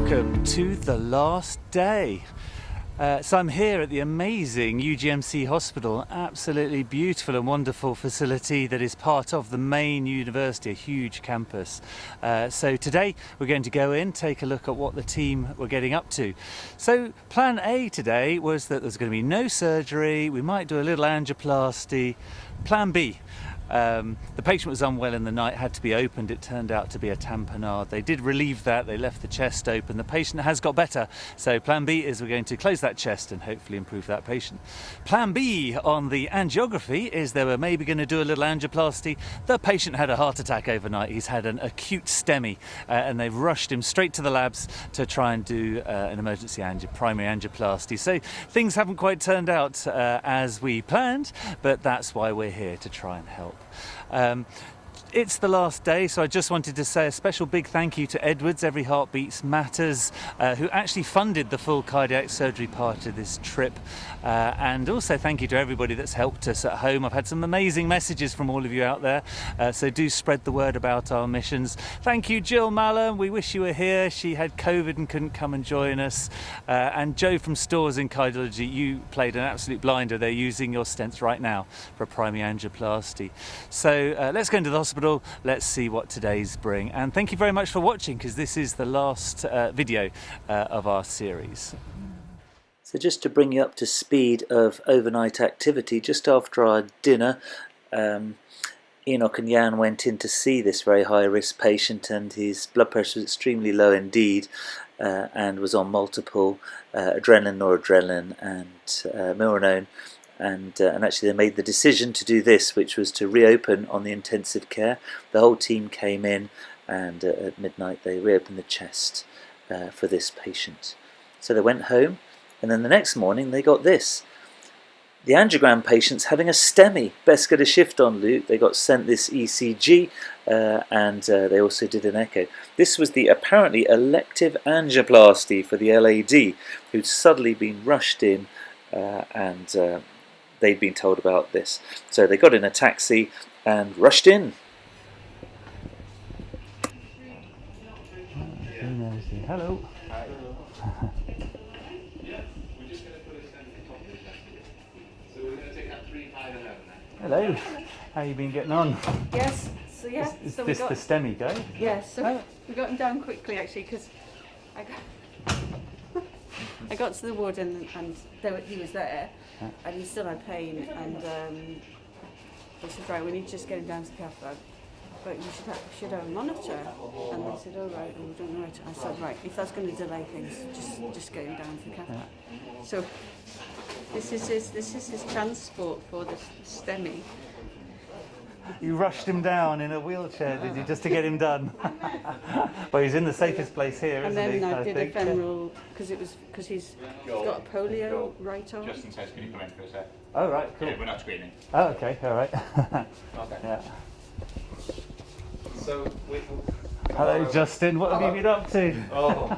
Welcome to the last day. So I'm here at the amazing UGMC Hospital, absolutely beautiful and wonderful facility that is part of the main university, a huge campus. So today we're going to go in, take a look at what the team were getting up to. So plan A today was that there's going to be no surgery, we might do a little angioplasty. Plan B. The patient was unwell in the night, had to be opened. It turned out to be a tamponade. They did relieve that, they left the chest open. The patient has got better. So plan B is we're going to close that chest and hopefully improve that patient. Plan B on the angiography is they were maybe going to do a little angioplasty. The patient had a heart attack overnight. He's had an acute STEMI and they've rushed him straight to the labs to try and do an emergency primary angioplasty. So things haven't quite turned out as we planned, but that's why we're here, to try and help. It's the last day, so I just wanted to say a special big thank you to Edwards, Every Heartbeat Matters, who actually funded the full cardiac surgery part of this trip, and also thank you to everybody that's helped us at home. I've had some amazing messages from all of you out there, so do spread the word about our missions. Thank you, Jill Mallon, we wish you were here. She had COVID and couldn't come and join us, and Joe from Stores in Cardiology, you played an absolute blinder. They're using your stents right now for a primary angioplasty. So let's go into the hospital. Let's see what today's bring, and thank you very much for watching, because this is the last video of our series. So just to bring you up to speed of overnight activity, just after our dinner, Enoch and Jan went in to see this very high risk patient, and his blood pressure was extremely low indeed, and was on multiple adrenaline, noradrenaline and milrinone. And actually they made the decision to do this, which was to reopen on the intensive care. The whole team came in, and at midnight they reopened the chest for this patient. So they went home, and then the next morning they got this. The angiogram patient's having a STEMI. Best get a shift on, Luke. They got sent this ECG, and they also did an echo. This was the apparently elective angioplasty for the LAD, who'd suddenly been rushed in, and they'd been told about this. So they got in a taxi and rushed in. Hello. Hello. How you been getting on? Yes. So yeah. Is so this we got, the STEMI guy? Yes. So we got him down quickly actually, because I got to the ward and he was there, and he still had pain, and they said, right, we need to just get him down to the catheter, but you should have a monitor. And they said, oh right, we don't know it. I said, right, if that's going to delay things, just get him down to the catheter. So this is his transport for the STEMI. You rushed him down in a wheelchair, did you, just to get him done? Well, he's in the safest place here, isn't he? And then I did a femoral, because he's got a polio right arm. Justin says, can you come in for a sec? Oh, right, cool. Yeah, we're not screening. Oh, okay, all right. Okay. Yeah. So, hello, Justin. What have you been up to? Oh,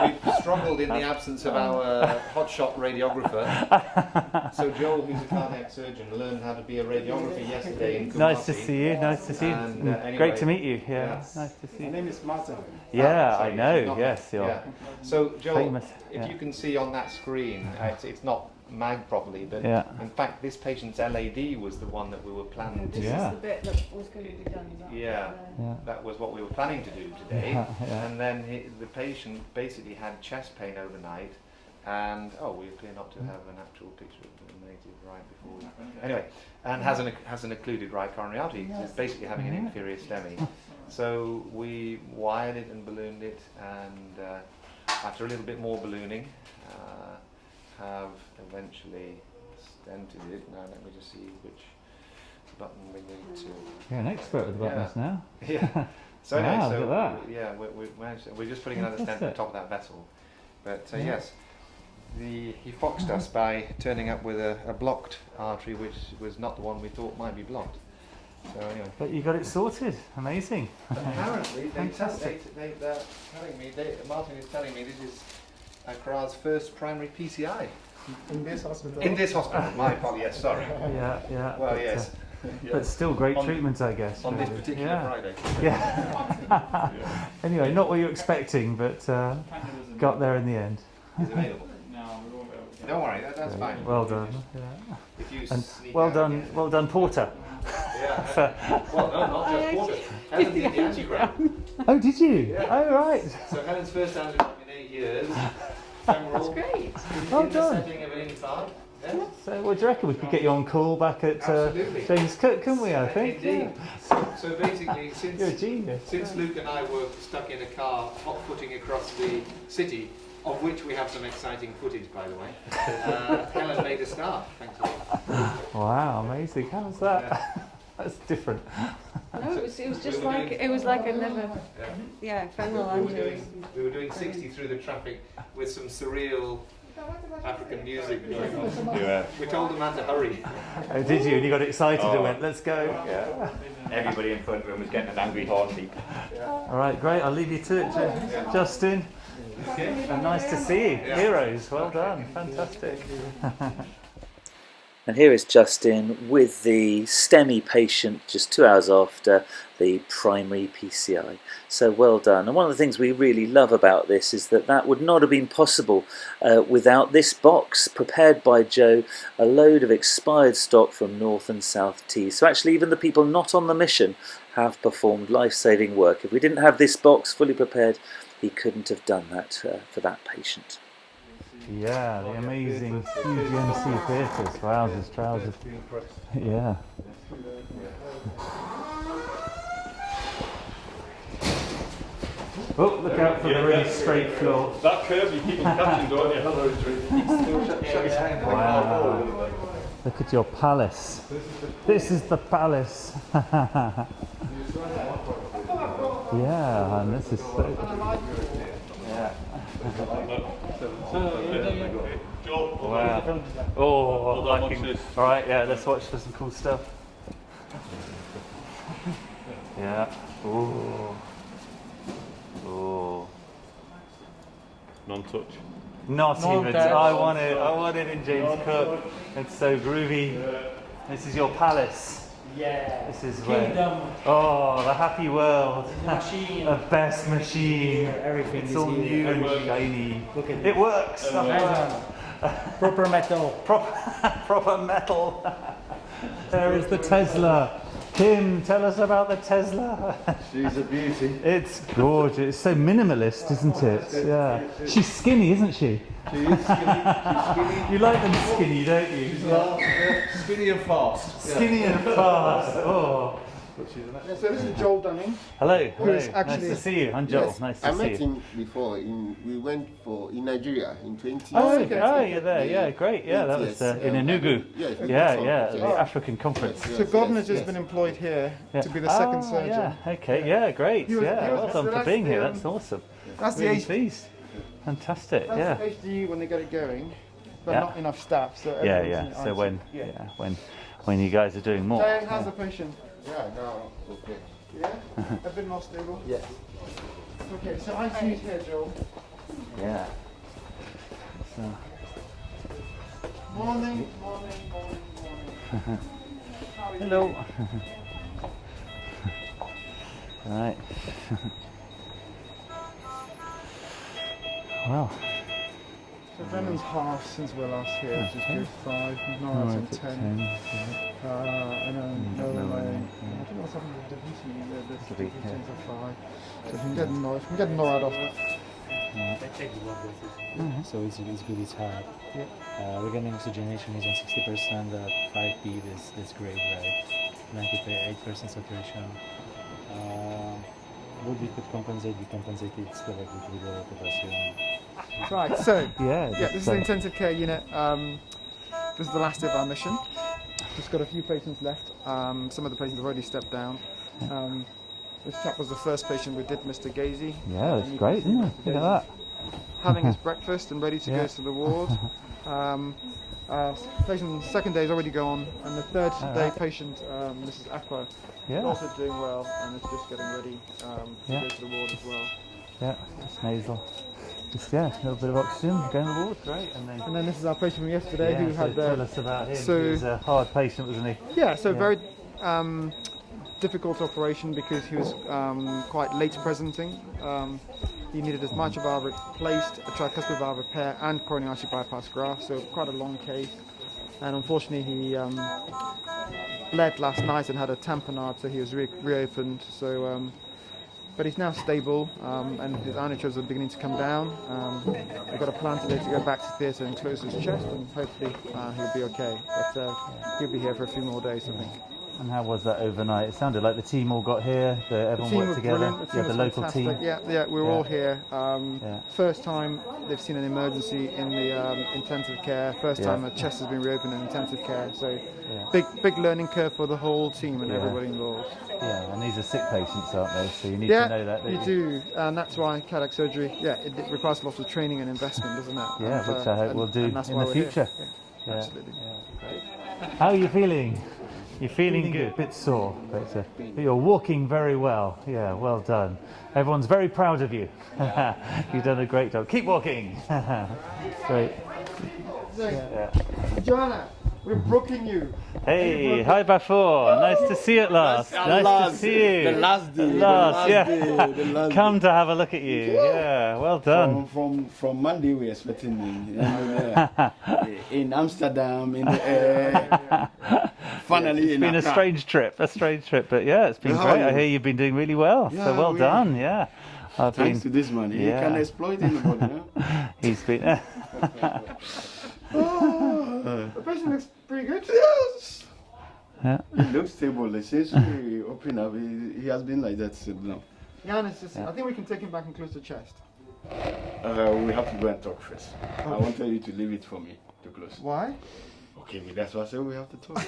we've struggled in the absence of our hotshot radiographer. So Joel, who's a cardiac surgeon, learned how to be a radiographer yesterday in Kumasi. Nice to see you. Nice to see you. And, anyway, great to meet you. Yeah, yes. nice to see you. My name is Martin. Yeah, sorry, I know. not- Yes, you're Yeah. So Joel, famous. if you can see on that screen, it's not magged properly, but Yeah. in fact, this patient's LAD was the one that we were planning to. This Yeah. is the bit that was going to be done. Yeah. Yeah. That was what we were planning to do today. Yeah. And then the patient basically had chest pain overnight, and we appear not to have an actual picture of the native right before we... Anyway, and has an occluded right coronary artery. It's basically having an inferior STEMI. So we wired it and ballooned it, and after a little bit more ballooning, have eventually stented it. Now let me just see which button we need to... You're an expert with buttons now. Yeah. So anyway, Wow, look at that. yeah, we managed. We're just putting another stent at the top of that vessel. But yes, he foxed us by turning up with a blocked artery, which was not the one we thought might be blocked. So anyway. But you got it sorted. Amazing. Apparently, they're Fantastic. telling me. Martin is telling me this is Accra's first primary PCI. In this hospital. In this hospital. My apologies. Yes, sorry. Yeah. Well, but, yes. But still great On- treatment, I guess. On this really. particular Yeah. Friday. Yeah. Anyway, not what you were expecting, but got there in the end. Is available. Don't worry, that's fine. Well done. Yeah. If you And sneak well out done, again. well done, Porter. Yeah. Well, no, not just water. Helen did the angiogram. Oh, did you? Yeah. Oh, right. So Helen's first angiogram in 8 years. Femoral. That's great. Well in the done. setting of an infarct. Yeah. So, what do you reckon? We could get you on call back at Absolutely. James Cook, couldn't we? I think. Indeed. So basically, You're a genius. since Luke and I were stuck in a car hot-footing across the city, of which we have some exciting footage, by the way, Helen made a start, thankfully. Wow, amazing. How was that? Yeah. That's different. No, it was just We were like doing- it was like a liver. Yeah. Yeah, femoral We were doing 60 through the traffic with some surreal African music going on. Yeah. We told the man to hurry. Oh, did you? And you got excited and Oh. went, let's go. Yeah. Everybody in front of him was getting an angry heartbeat. All right, great. I'll leave you to it, Justin. And nice to see you. Yeah. Heroes, well done. Fantastic. And here is Justin with the STEMI patient just 2 hours after the primary PCI. So well done. And one of the things we really love about this is that that would not have been possible without this box prepared by Joe, a load of expired stock from North and South Tees. So actually even the people not on the mission have performed life-saving work. If we didn't have this box fully prepared, he couldn't have done that for that patient. Yeah, the amazing UGMC theatres. Wowzers, trousers. Yeah. Oh, look out for the really straight floor. That curve you keep on catching, don't you? Wow. Look at your palace. This is the palace. Yeah, and this is so... Yeah. Wow. Oh, I can... All right, yeah, let's watch for some cool stuff. Yeah. Ooh. Ooh. Non-touch. Not even. I want it in James Cook. It's so groovy. This is your palace. Yeah. This is Kingdom. where. Oh, the happy world. The machine. The best machine. Everything It's is all here. new and Everything. shiny. Look at It works. Proper metal. Proper metal. There is the Tesla. Kim, tell us about the Tesla. She's a beauty. It's gorgeous. It's so minimalist, isn't it? Yeah. She's skinny, isn't she? She is skinny. You like them skinny, don't you? Well, yeah, skinny and fast. Skinny and fast. Oh. Yeah, so this is Joel Dunning. Hello. Who's Hello. actually- Nice to see you. I'm Joel. Yes, Nice I to see met you. him before. We went in Nigeria in 20. Oh, okay. Oh, you're there. Yeah, great. Yeah, that was in Enugu. Yes, Yeah, the yes. African conference. Yes, So Gordon has yes, just yes. been employed here Yeah. to be the second surgeon. Yeah. Okay. Yeah. Great. He was- Yeah. he was- Well so done for that's being the, here. um, That's awesome. That's the Really H- pleased. Fantastic. that's Yeah. the HDU when they get it going, but Yeah. not enough staff. So Yeah. everyone's Yeah. in So IT. when you guys are doing more. Diane, how's the patient? Yeah, no, okay. Yeah, a bit more stable. Yes. Okay, so ICU's here, Joel. Yeah. So. Morning. Hello. Right. Well. So Brennan's half since we're last here, which is good. 5. Nora's on Alright, 10. yeah. And then No Nolan, way. I don't know what's happening with Debussy. The Should be, Debussy are 5. So if we can get Norad off. So it's really hard. Yeah. Regarding oxygenation is on 60% at 5 beat is great, right? 98% saturation. What we could compensate, we compensated still with the potassium. Right, so Yeah. yeah, this is the intensive care unit. This is the last day of our mission. Just got a few patients left. Some of the patients have already stepped down. This chap was the first patient we did, Mr. Gazy. Yeah, that's And you great, can see isn't it? Mr. Look at Gazy that. having his breakfast and ready to Yeah. go to the ward. Patient second day is already gone, and the third day patient, Mrs. Accra, is Yeah. also doing well and is just getting ready to Yeah. go to the ward as well. Yeah. It's nasal. Just a little bit of oxygen. Going to the ward. Great. And then this is our patient from yesterday yeah, who so had tell us about him. so- he was a hard patient, wasn't he? yeah, so Yeah. very difficult operation because he was quite late presenting. He needed his mitral valve replaced, a tricuspid valve repair, and coronary artery bypass graft, so quite a long case. And unfortunately, he bled last night and had a tamponade, so he was reopened. So, but he's now stable, and his ionitors are beginning to come down. I've got a plan today to go back to theatre and close his chest, and hopefully he'll be okay. But he'll be here for a few more days, I think. And how was that overnight? It sounded like the team all got here, everyone worked together. The local team. Yeah, we were all here. First time they've seen an emergency in the intensive care. First time a chest has been reopened in intensive care. So big learning curve for the whole team and everybody involved. Yeah, and these are sick patients, aren't they? So you need to know that. You do, and that's why cardiac surgery. It requires lots of training and investment, doesn't it? Yeah, which I hope we'll do in the future. Yeah, absolutely. Great. How are you feeling? You're feeling good. A bit sore, but you're walking very well. Yeah, well done. Everyone's very proud of you. You've done a great job. Keep walking. Great. Joanna, we're booking you. Hey, hi Bafor. Nice to see you at last. Nice to see you. The last day. The last. Come to have a look at you. Yeah, well done. From Monday we're expecting me. In Amsterdam, in the air. Finally, it's been a strange trip, but yeah, it's been great. I hear you've been doing really well, so well done. Yeah, thanks to this man, he can exploit anybody. He's been. The patient looks pretty good. Yes. Yeah. He looks stable. Since we opened up, he has been like that since now. Yeah, I think we can take him back and close the chest. We have to go and talk first. I wanted you to leave it for me to close. Why? Okay, that's why I said we have to talk.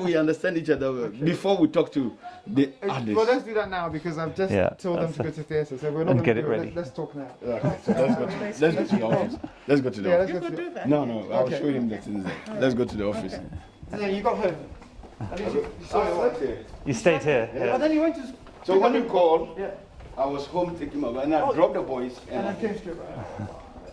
We understand each other before we talk to the others. Well, let's do that now because I've just told them to go to theatre, so we're not going to get it ready. Let's talk now. Okay, so let's go to the office. Let's go to the office. Let's go to the... No, I'll show him the things there. Let's go to the office. Yeah, you got home. You stayed here. Yeah. And then you went to... So when you called, I was home taking my... And I dropped the boys. And I came straight back.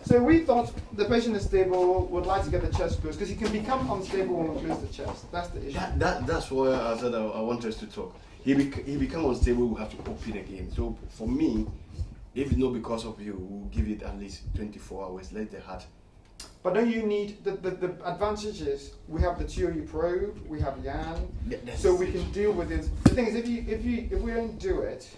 So we thought the patient is stable, would like to get the chest closed, because he can become unstable when we close the chest. That's the issue. That's why I said I want us to talk. He become unstable, we have to open again. So for me, if it's not because of you, we'll give it at least 24 hours, let the heart. But don't you need, the advantage is, we have the TOU probe, we have Jan, so we can deal with it. The thing is, if we don't do it,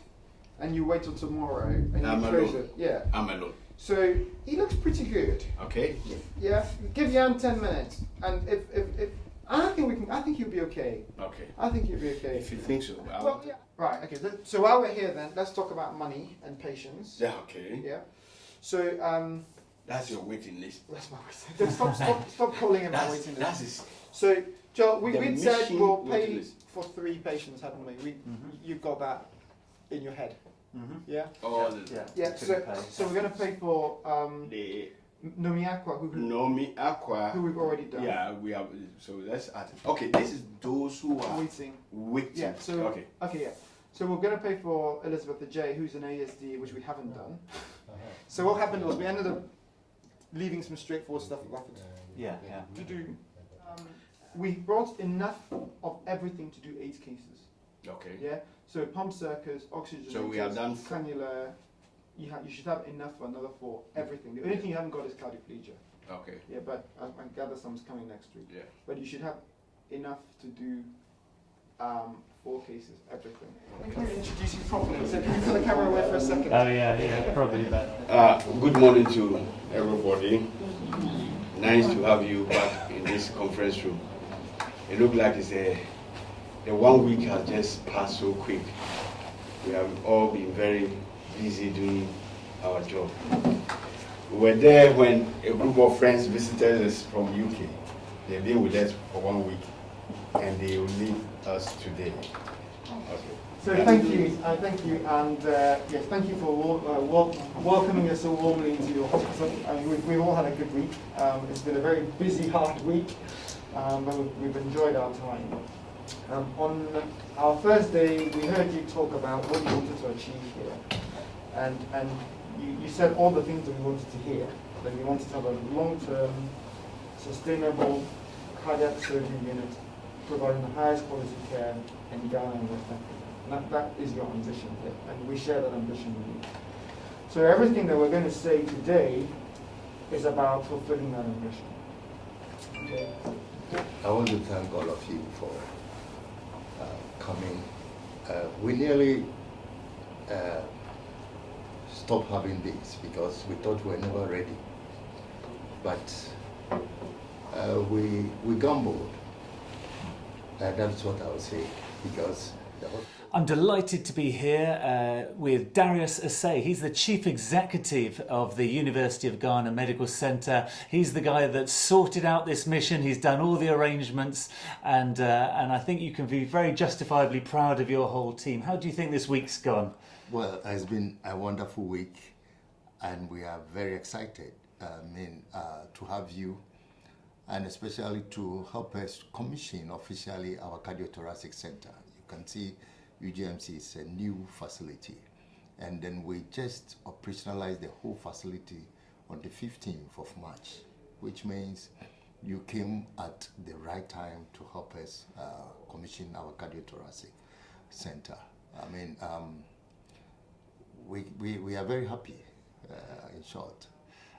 and you wait till tomorrow, and you close it, I'm alone. So he looks pretty good. Okay. Yeah. Give Jan 10 minutes, and if I think he'll be okay. Okay. I think he'll be okay. If you think so. Well, yeah. Right. Okay. So while we're here, then let's talk about money and patience. Yeah. Okay. Yeah. So that's your waiting list. That's my waiting list. Stop calling it my waiting list. That is. So Joel, we said we'll pay for 3 patients, haven't we? You've got that in your head. Mm-hmm. Yeah. So we're going to pay for the Nomi Aqua, who we've already done. Yeah, we have. So let's add. Okay, this is those who are waiting. Yeah. So okay. So we're going to pay for Elizabeth the J, who's an ASD, which we haven't done. So what happened was we ended up leaving some straightforward stuff to do. We brought enough of everything to do 8 cases. Okay. Yeah. So pump circuits, oxygen. So we have done cannula. You should have enough for another 4. Everything. The only thing you haven't got is cardioplegia. Okay. Yeah, but I gather some's coming next week. Yeah. But you should have enough to do 4 cases. Everything. Can you introduce you properly? So can you put the camera away for a second? Oh yeah, probably better. Good morning to everybody. Nice to have you back in this conference room. It looks like the 1 week has just passed so quick. We have all been very busy doing our job. We were there when a group of friends visited us from UK. They've been with us for 1 week, and they will leave us today. Okay. So thank you, and yes, thank you for welcoming us so warmly into your hospital. I mean, we've all had a good week. It's been a very busy, hard week, but we've enjoyed our time. On our first day, we heard you talk about what you wanted to achieve here, and you said all the things that we wanted to hear. That we wanted to have a long-term, sustainable cardiac surgery unit providing the highest quality care in Ghana and West Africa. And that is your ambition, and we share that ambition with you. So everything that we're going to say today is about fulfilling that ambition. Okay. I want to thank all of you for coming. We nearly stopped having this because we thought we were never ready. But we gambled. That's what I would say, because I'm delighted to be here with Darius Asay. He's the Chief Executive of the University of Ghana Medical Centre. He's the guy that sorted out this mission. He's done all the arrangements, and I think you can be very justifiably proud of your whole team. How do you think this week's gone? Well, it's been a wonderful week, and we are very excited to have you, and especially to help us commission officially our cardiothoracic center. You can see UGMC is a new facility, and then we just operationalized the whole facility on the 15th of March, which means you came at the right time to help us commission our cardiothoracic center. We are very happy, in short.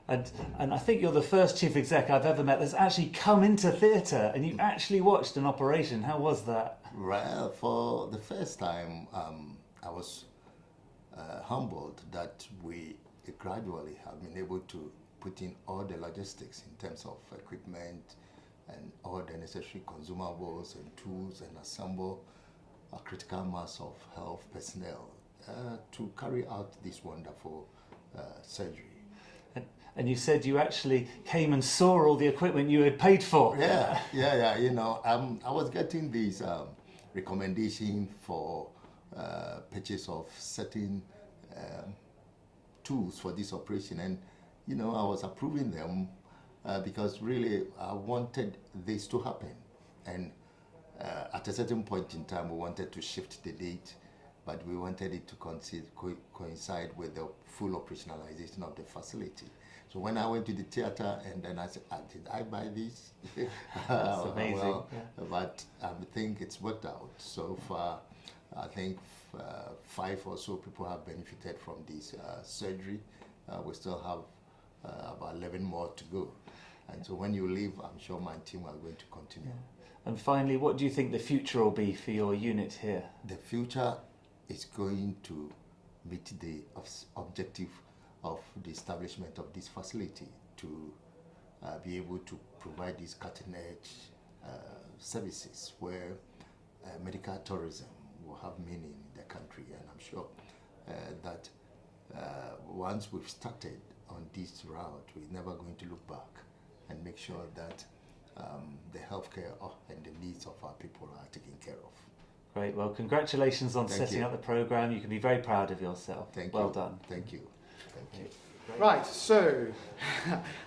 And I think you're the first chief exec I've ever met that's actually come into theatre and you actually watched an operation. How was that? Well, for the first time, I was humbled that we gradually have been able to put in all the logistics in terms of equipment and all the necessary consumables and tools, and assemble a critical mass of health personnel to carry out this wonderful surgery. And you said you actually came and saw all the equipment you had paid for. Yeah. You know, I was getting these recommendation for purchase of certain tools for this operation, and you know, I was approving them because really I wanted this to happen. And at a certain point in time, we wanted to shift the date, but we wanted it to coincide with the full operationalization of the facility. So when I went to the theater, and then I said, did I buy this? That's amazing. Well, yeah. But I think it's worked out. So far, I think 5 or so people have benefited from this surgery. We still have about 11 more to go. And so when you leave, I'm sure my team are going to continue. Yeah. And finally, what do you think the future will be for your unit here? The future is going to meet the objective of the establishment of this facility, to be able to provide these cutting-edge services where medical tourism will have meaning in the country. And I'm sure that once we've started on this route, we're never going to look back and make sure that the healthcare and the needs of our people are taken care of. Great. Well, congratulations on setting up the programme. You can be very proud of yourself. Well done. Thank you. Right, so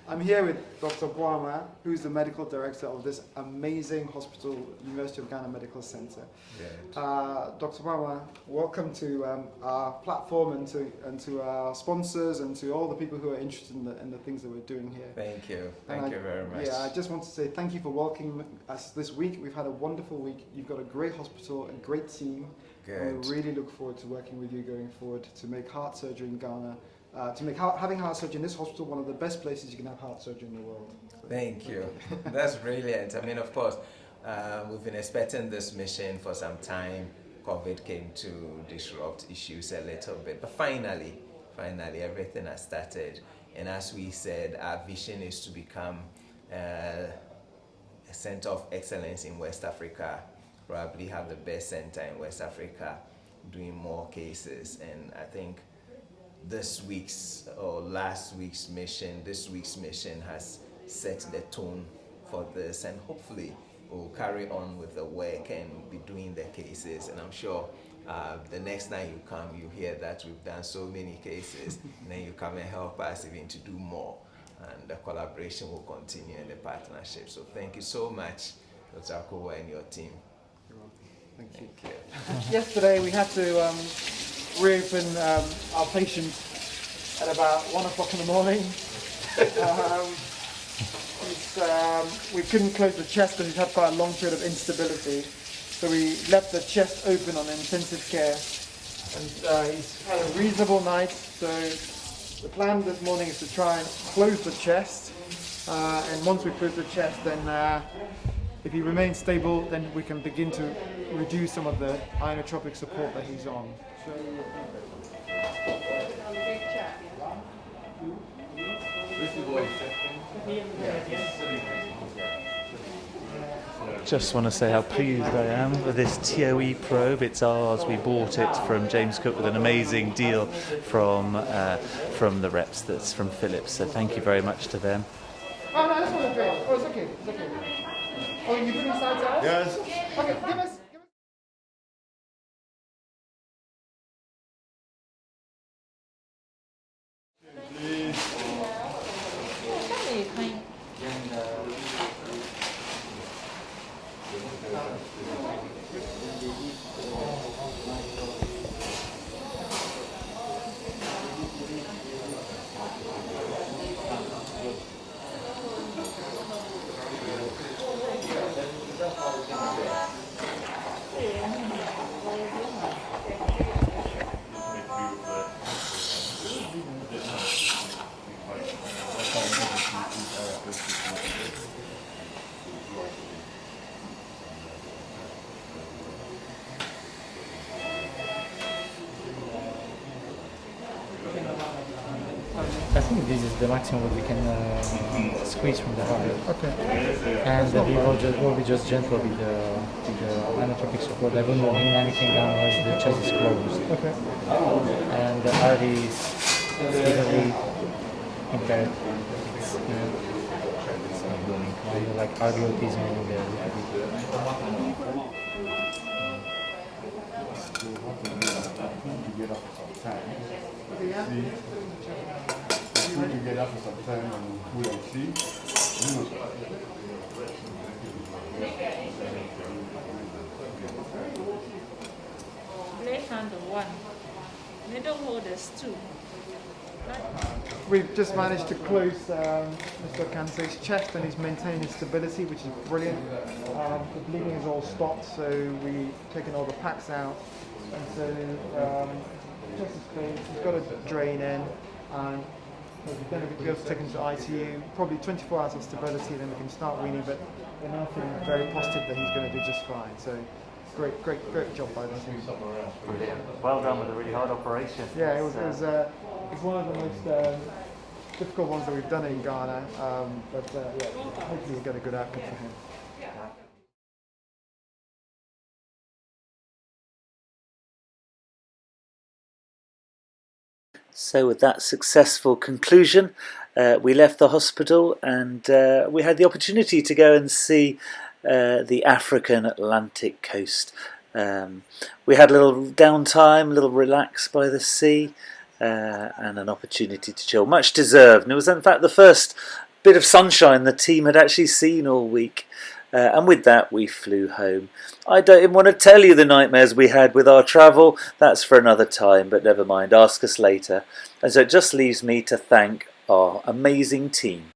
I'm here with Dr. Boama, who's the medical director of this amazing hospital, University of Ghana Medical Centre. Dr. Boama, welcome to our platform, and to our sponsors, and to all the people who are interested in the things that we're doing here. Thank you. Thank you very much. Yeah, I just want to say thank you for welcoming us this week. We've had a wonderful week. You've got a great hospital, a great team. Good. And we really look forward to working with you going forward to make heart surgery in Ghana, to make having heart surgery in this hospital one of the best places you can have heart surgery in the world. Thank you. That's brilliant. I mean, of course, we've been expecting this mission for some time. COVID came to disrupt issues a little bit, but finally everything has started. And as we said, our vision is to become a center of excellence in West Africa, probably have the best center in West Africa, doing more cases. And I think this week's mission has set the tone for this, and hopefully we'll carry on with the work and be doing the cases. And I'm sure the next time you come, you hear that we've done so many cases, and then you come and help us even to do more, and the collaboration will continue in the partnership. So thank you so much, Dr. Akowa and your team. You're welcome. Thank you. Yesterday we had to reopen our patient at about 1 o'clock in the morning. chest, we couldn't close the chest because he's had quite a long period of instability. So we left the chest open on intensive care. And he's had a reasonable night. So the plan this morning is to try and close the chest. And once we close the chest, then if he remains stable, then we can begin to reduce some of the inotropic support that he's on. So, Just want to say how pleased I am with this TOE probe. It's ours. We bought it from James Cook with an amazing deal from the reps that's from Philips. So thank you very much to them. oh no, this one's great. Oh, it's okay. It's okay. Oh, you putting sides out? Yes. Okay, give us. I think this is the maximum that we can squeeze from the heart. Okay. And we will be just gentle with the inotropic support. I won't bring anything down once the chest is closed. Okay. And the RV is severely impaired. It's kind of like RV autism in there. Get up sometime and we will see. Left hand one, middle hold is two. We've just managed to close Mr. Kanse's chest and he's maintaining stability, which is brilliant. The bleeding is all stopped, so we've taken all the packs out. And so chest is closed, he's got a drain in, and then we go taken to ITU, probably 24 hours of stability, then we can start weaning, but we're now feeling very positive that he's going to do just fine. So great job by the team. Brilliant. Well done with a really hard operation. Yeah, it was one of the most difficult ones that we've done in Ghana, but yeah, hopefully we get a good outcome for him. So with that successful conclusion, we left the hospital and we had the opportunity to go and see the African Atlantic coast. We had a little downtime, a little relax by the sea, and an opportunity to chill, much deserved. And it was in fact the first bit of sunshine the team had actually seen all week. And with that we flew home. I don't even want to tell you the nightmares we had with our travel. That's for another time, but never mind, ask us later. And so it just leaves me to thank our amazing team.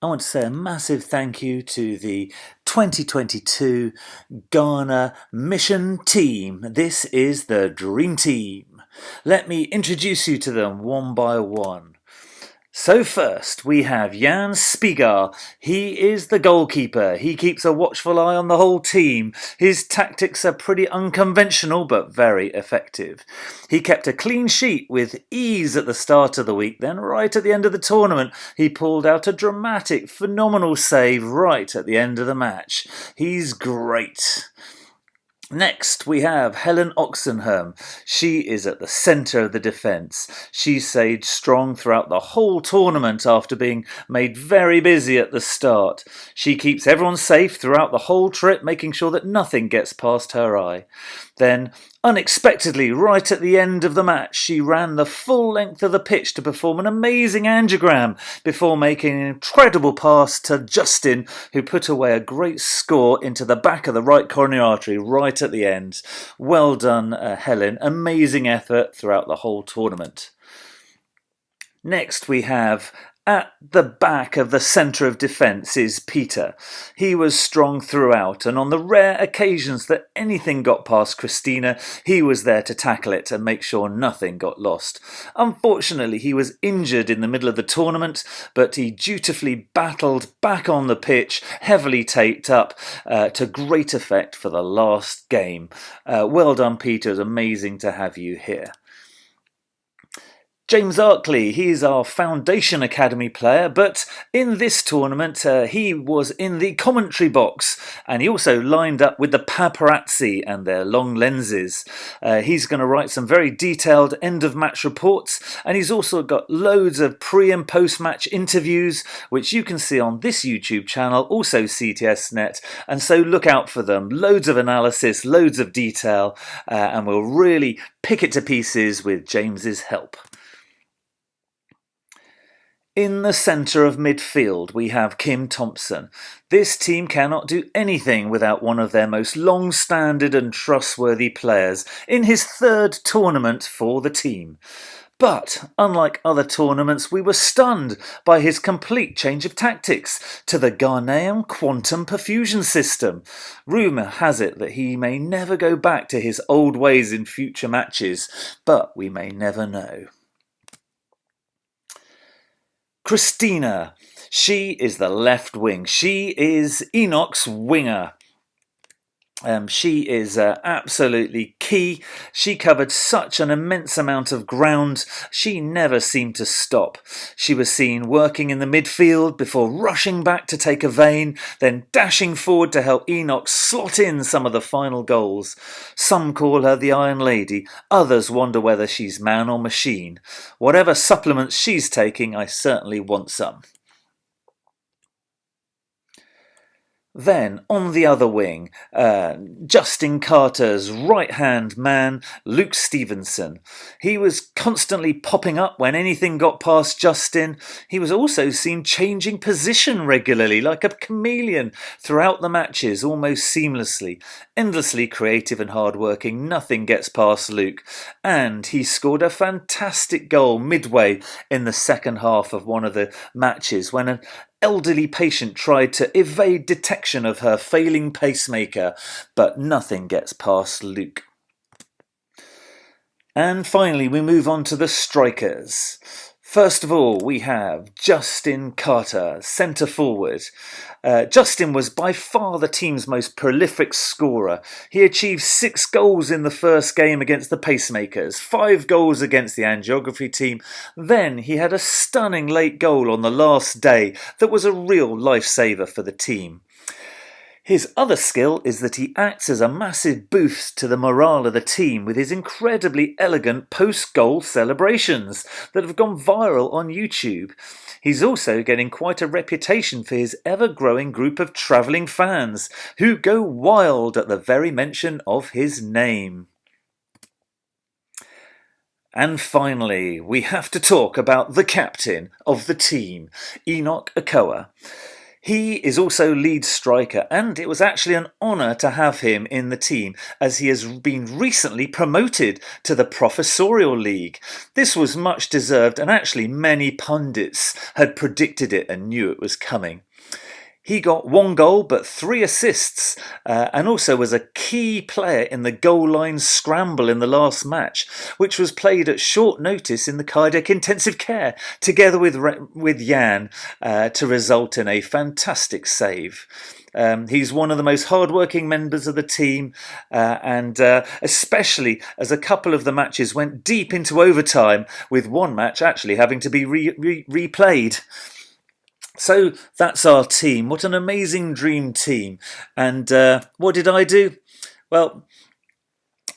I want to say a massive thank you to the 2022 Ghana Mission Team. This is the Dream Team. Let me introduce you to them one by one. So first we have Jan Spigar. He is the goalkeeper. He keeps a watchful eye on the whole team. His tactics are pretty unconventional but very effective. He kept a clean sheet with ease at the start of the week. Then right at the end of the tournament he pulled out a dramatic, phenomenal save right at the end of the match. He's great. Next, we have Helen Oxenham. She is at the centre of the defence. She stayed strong throughout the whole tournament after being made very busy at the start. She keeps everyone safe throughout the whole trip, making sure that nothing gets past her eye. Then, unexpectedly, right at the end of the match, she ran the full length of the pitch to perform an amazing angiogram before making an incredible pass to Justin, who put away a great score into the back of the right coronary artery right right at the end. Well done, Helen. Amazing effort throughout the whole tournament. Next we have, at the back of the centre of defence, is Peter. He was strong throughout, and on the rare occasions that anything got past Christina, he was there to tackle it and make sure nothing got lost. Unfortunately, he was injured in the middle of the tournament, but he dutifully battled back on the pitch, heavily taped up, to great effect for the last game. Well done, Peter. It's amazing to have you here. James Arkley, he's our Foundation Academy player, but in this tournament he was in the commentary box, and he also lined up with the paparazzi and their long lenses. He's going to write some very detailed end-of-match reports, and he's also got loads of pre- and post-match interviews, which you can see on this YouTube channel, also CTSnet, and so look out for them. Loads of analysis, loads of detail, and we'll really pick it to pieces with James's help. In the centre of midfield we have Kim Thompson. This team cannot do anything without one of their most long-standing and trustworthy players in his third tournament for the team. But, unlike other tournaments, we were stunned by his complete change of tactics to the Ghanaian quantum perfusion system. Rumour has it that he may never go back to his old ways in future matches, but we may never know. Christina, she is the left wing. She is Enoch's winger. She is absolutely key. She covered such an immense amount of ground. She never seemed to stop. She was seen working in the midfield before rushing back to take a vein, then dashing forward to help Enoch slot in some of the final goals. Some call her the Iron Lady. Others wonder whether she's man or machine. Whatever supplements she's taking, I certainly want some. Then, on the other wing, Justin Carter's right-hand man, Luke Stevenson. He was constantly popping up when anything got past Justin. He was also seen changing position regularly, like a chameleon, throughout the matches, almost seamlessly. Endlessly creative and hard-working, nothing gets past Luke. And he scored a fantastic goal midway in the second half of one of the matches, when an elderly patient tried to evade detection of her failing pacemaker, but nothing gets past Luke. And finally, we move on to the strikers. First of all, we have Justin Carter, centre forward. Justin was by far the team's most prolific scorer. He achieved 6 goals in the first game against the Pacemakers, 5 goals against the angiography team. Then he had a stunning late goal on the last day that was a real lifesaver for the team. His other skill is that he acts as a massive boost to the morale of the team with his incredibly elegant post-goal celebrations that have gone viral on YouTube. He's also getting quite a reputation for his ever-growing group of travelling fans who go wild at the very mention of his name. And finally, we have to talk about the captain of the team, Enoch Okoa. He is also lead striker, and it was actually an honour to have him in the team as he has been recently promoted to the Professorial League. This was much deserved, and actually many pundits had predicted it and knew it was coming. He got 1 goal but 3 assists and also was a key player in the goal line scramble in the last match, which was played at short notice in the cardiac intensive care together with Jan to result in a fantastic save. He's one of the most hard-working members of the team, and especially as a couple of the matches went deep into overtime, with one match actually having to be replayed. So that's our team. What an amazing dream team. And what did I do? Well,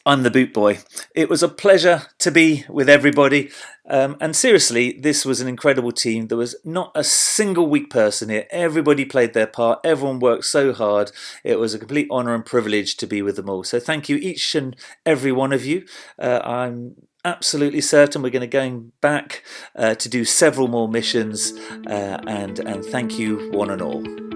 I'm the boot boy. It was a pleasure to be with everybody. And seriously, this was an incredible team. There was not a single weak person here. Everybody played their part. Everyone worked so hard. It was a complete honour and privilege to be with them all. So thank you, each and every one of you. I'm absolutely certain we're going to go back to do several more missions, and thank you one and all.